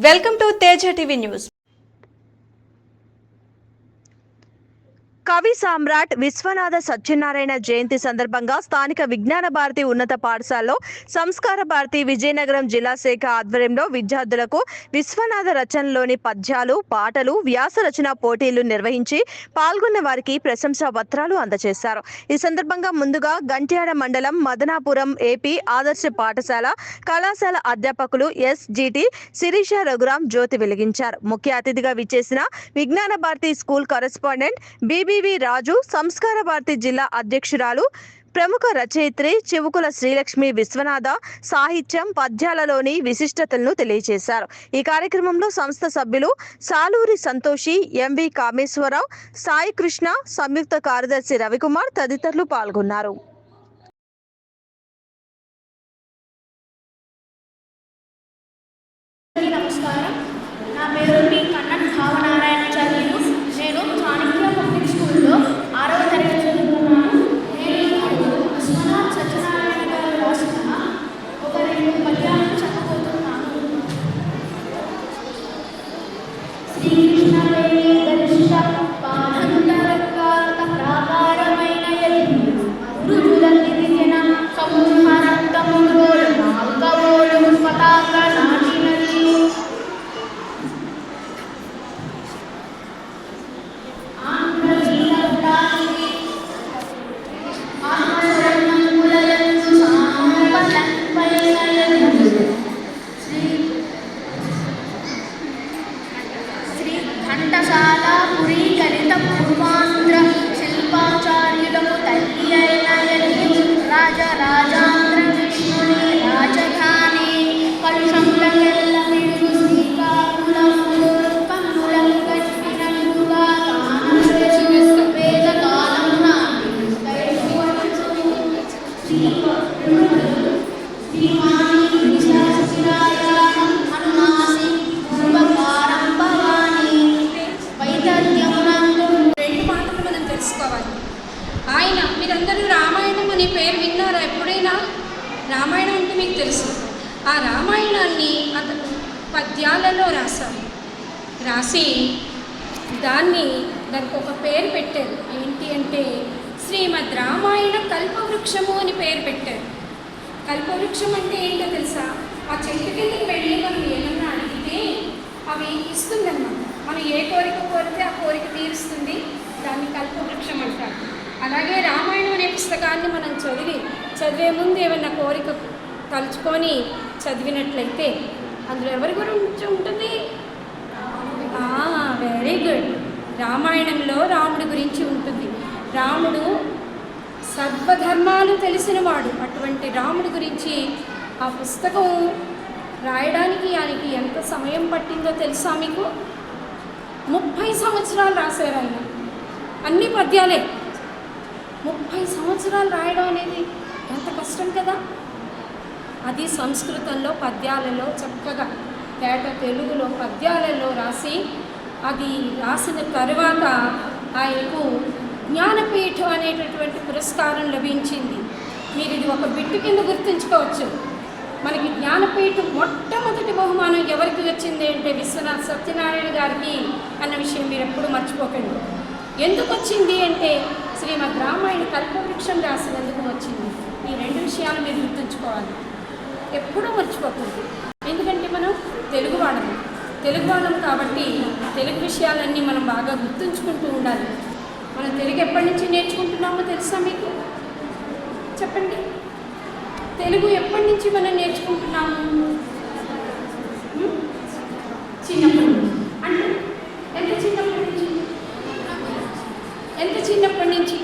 Welcome to Teja TV news. కవి సామ్రాట్ విశ్వనాథ సత్యనారాయణ జయంతి సందర్భంగా స్థానిక విజ్ఞాన భారతి ఉన్నత పాఠశాలలో సంస్కార భారతి విజయనగరం జిల్లా శాఖ ఆధ్వర్యంలో విద్యార్థులకు విశ్వనాథ రచనలోని పద్యాలు, పాటలు, వ్యాస రచన పోటీలు నిర్వహించి పాల్గొన్న వారికి ప్రశంసా పత్రాలు అందజేశారు. ఈ సందర్భంగా ముందుగా గంట్యాడ మండలం మదనాపురం ఏపీ ఆదర్శ పాఠశాల కళాశాల అధ్యాపకులు ఎస్.జి.టి. శిరీష రఘురాం జ్యోతి వెలిగించారు. ముఖ్య అతిథిగా విచ్చేసిన విజ్ఞాన భారతి స్కూల్ కరెస్పాండెంట్ బి.వి. రాజు, సంస్కార భారతి జిల్లా అధ్యక్షురాలు ప్రముఖ రచయిత్రి చివుకుల శ్రీలక్ష్మి విశ్వనాథ సాహిత్యం, పద్యాలలోని విశిష్టతలను తెలియజేశారు. ఈ కార్యక్రమంలో సంస్థ సభ్యులు సాలూరి సంతోషి, ఎంవి కామేశ్వరరావు, సాయి కృష్ణ, సంయుక్త కార్యదర్శి రవికుమార్ తదితరులు పాల్గొన్నారు. నమస్కారం, నా పేరు టి కన్నన్ భావనారాయణాచార్యులు. నేను చాణక్య పబ్లిక్ స్కూల్లో 6వ తరగతి చదువుతున్నాను. నేను విశ్వనాథ సత్యనారాయణ గారు రాసిన ఒక 2 పద్యాలను చెప్పబోతున్నాను. శ్రీకృష్ణవేణి దర్శ పాఠంతరంగాత ప్రాకారమైన గురుజులందిన సంహారంతముగోలు నాల్గవోలు పతాక నాటినది ఘంటసాల పురి కలిత పూర్వాంధ్ర శిల్పాచార్యులకు తల్లి అయిన రాజరాజాంధ్ర విష్ణుని రాజధాని కలుషములకెల్ల మిడుగు శ్రీకాకుళములు కన్నులకు కట్టినట్టుగా వేద కాలమున ఆయన మీరందరూ రామాయణం అనే పేరు విన్నారా? ఎప్పుడైనా రామాయణం అంటే మీకు తెలుసు. ఆ రామాయణాన్ని అతను పద్యాలలో రాసి దానికి ఒక పేరు పెట్టారు. ఏంటి అంటే శ్రీమద్ రామాయణ కల్పవృక్షము అని పేరు పెట్టారు. కల్పవృక్షం అంటే ఏంటో తెలుసా? ఆ చెట్టు కిందకి వెళ్ళి మనం ఏమన్నా అడిగితే అవి ఇస్తుందన్నమాట. మనం ఏ కోరిక కోరితే ఆ కోరిక తీరుస్తుంది. దాన్ని కల్పవృక్షం అంటారు. అలాగే రామాయణం అనే పుస్తకాన్ని మనం చదివే ముందు ఏమన్నా కోరిక తలుచుకొని చదివినట్లయితే అందులో ఎవరి గురించి ఉంటుంది? Very good. రామాయణంలో రాముడి గురించి ఉంటుంది. రాముడు సర్వధర్మాలు తెలిసినవాడు. అటువంటి రాముడి గురించి ఆ పుస్తకం రాయడానికి ఆయనకి ఎంత సమయం పట్టిందో తెలుసా మీకు? 30 సంవత్సరాలు రాశారు ఆయన. అన్ని పద్యాలే. 30 సంవత్సరాలు రాయడం అనేది ఎంత కష్టం కదా. అది సంస్కృతంలో పద్యాలలో చక్కగా తేట తెలుగులో పద్యాలలో రాసి అది రాసిన తరువాత ఆయనకు జ్ఞానపీఠం అనేటటువంటి పురస్కారం లభించింది. మీరు ఇది ఒక బిట్టు కింద గుర్తుంచుకోవచ్చు. మనకి జ్ఞానపీఠం మొట్టమొదటి బహుమానం ఎవరికి వచ్చింది అంటే విశ్వనాథ సత్యనారాయణ గారికి అన్న విషయం మీరు ఎప్పుడు మర్చిపోకండి. ఎందుకు వచ్చింది అంటే శ్రీమద్ రామాయణ కల్పవృక్షం రాసినందుకు వచ్చింది. ఈ 2 విషయాలు మీరు గుర్తుంచుకోవాలి, ఎప్పుడూ మర్చిపోకూడదు. ఎందుకంటే మనం తెలుగు వాళ్ళం కాబట్టి తెలుగు విషయాలన్నీ మనం బాగా గుర్తుంచుకుంటూ ఉండాలి. మనం తెలుగు ఎప్పటి నుంచి నేర్చుకుంటున్నామో తెలుసా మీకు? చెప్పండి. తెలుగు ఎప్పటి నుంచి మనం నేర్చుకుంటున్నాము? చిన్నప్పటి నుంచి. అంటే ఎంత చిన్నప్పటి నుంచి?